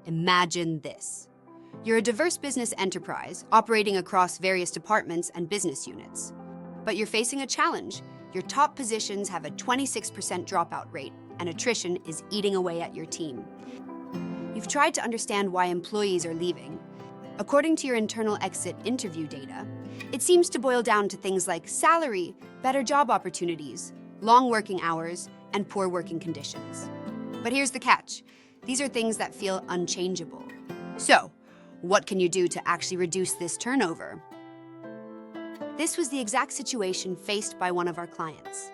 Imagine this. You're a diverse business enterprise operating across various departments and business units. But you're facing a challenge. Your top positions have a 26% dropout rate, and attrition is eating away at your team. You've tried to understand why employees are leaving. According to your internal exit interview data, it seems to boil down to things like salary, better job opportunities, long working hours, and poor working conditions. But here's the catch. These are things that feel unchangeable. So, what can you do to actually reduce this turnover? This was the exact situation faced by one of our clients.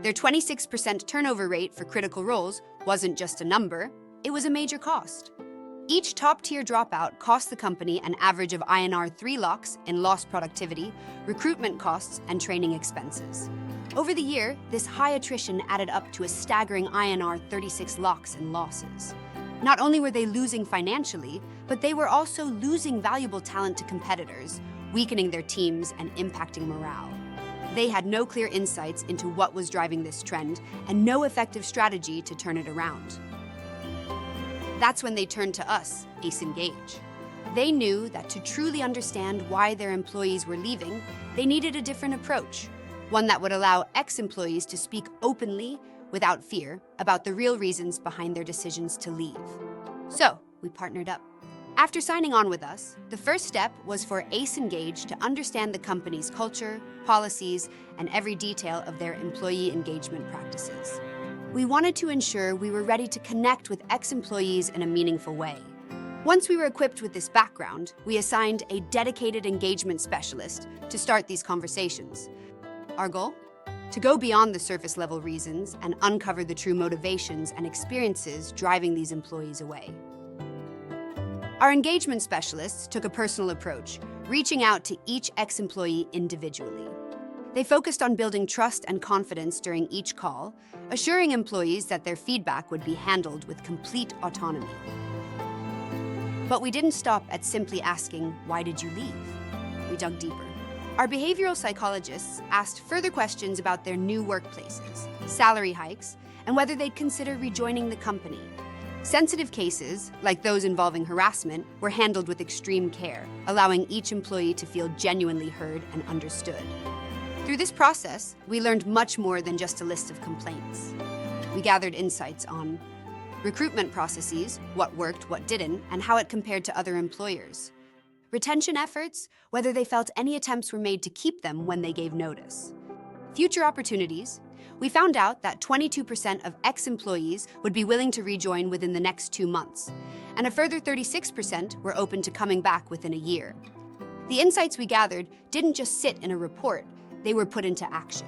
Their 26% turnover rate for critical roles wasn't just a number, it was a major cost. Each top-tier dropout cost the company an average of INR 3 lakhs in lost productivity, recruitment costs, and training expenses. Over the year, this high attrition added up to a staggering INR 36 lakhs in losses. Not only were they losing financially, but they were also losing valuable talent to competitors, weakening their teams and impacting morale. They had no clear insights into what was driving this trend and no effective strategy to turn it around. That's when they turned to us, AceNgage. They knew that to truly understand why their employees were leaving, they needed a different approach, one that would allow ex-employees to speak openly, without fear, about the real reasons behind their decisions to leave. So, we partnered up. After signing on with us, the first step was for AceNgage to understand the company's culture, policies, and every detail of their employee engagement practices. We wanted to ensure we were ready to connect with ex-employees in a meaningful way. Once we were equipped with this background, we assigned a dedicated engagement specialist to start these conversations. Our goal? To go beyond the surface-level reasons and uncover the true motivations and experiences driving these employees away. Our engagement specialists took a personal approach, reaching out to each ex-employee individually. They focused on building trust and confidence during each call, assuring employees that their feedback would be handled with complete autonomy. But we didn't stop at simply asking, "Why did you leave?" We dug deeper. Our behavioral psychologists asked further questions about their new workplaces, salary hikes, and whether they'd consider rejoining the company. Sensitive cases, like those involving harassment, were handled with extreme care, allowing each employee to feel genuinely heard and understood. Through this process, we learned much more than just a list of complaints. We gathered insights on recruitment processes, what worked, what didn't, and how it compared to other employers. Retention efforts, whether they felt any attempts were made to keep them when they gave notice. Future opportunities, we found out that 22% of ex-employees would be willing to rejoin within the next 2 months, and a further 36% were open to coming back within a year. The insights we gathered didn't just sit in a report, they were put into action.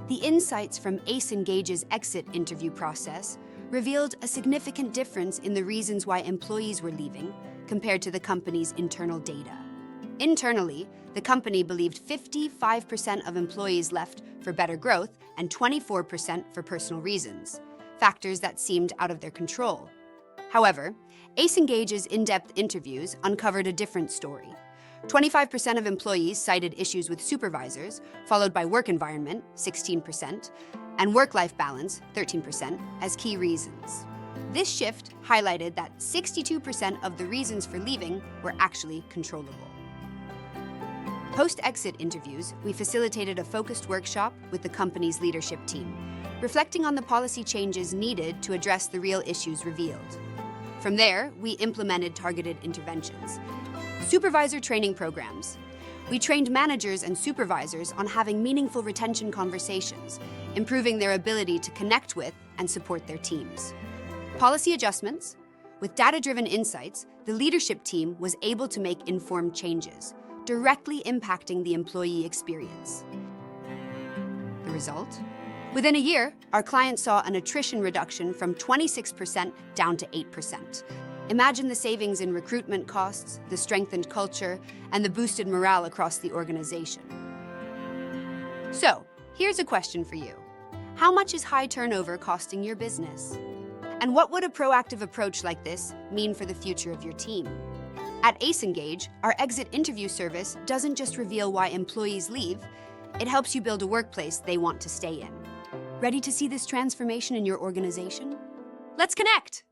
The insights from AceNgage's exit interview process revealed a significant difference in the reasons why employees were leaving compared to the company's internal data. Internally, the company believed 55% of employees left for better growth and 24% for personal reasons, factors that seemed out of their control. However, AceNgage's in-depth interviews uncovered a different story. 25% of employees cited issues with supervisors, followed by work environment, 16%, and work-life balance, 13%, as key reasons. This shift highlighted that 62% of the reasons for leaving were actually controllable. Post-exit interviews, we facilitated a focused workshop with the company's leadership team, reflecting on the policy changes needed to address the real issues revealed. From there, we implemented targeted interventions. Supervisor training programs. We trained managers and supervisors on having meaningful retention conversations, improving their ability to connect with and support their teams. Policy adjustments. With data-driven insights, the leadership team was able to make informed changes, directly impacting the employee experience. The result? Within a year, our client saw an attrition reduction from 26% down to 8%. Imagine the savings in recruitment costs, the strengthened culture, and the boosted morale across the organization. So, here's a question for you. How much is high turnover costing your business? And what would a proactive approach like this mean for the future of your team? At AceNgage, our exit interview service doesn't just reveal why employees leave, it helps you build a workplace they want to stay in. Ready to see this transformation in your organization? Let's connect!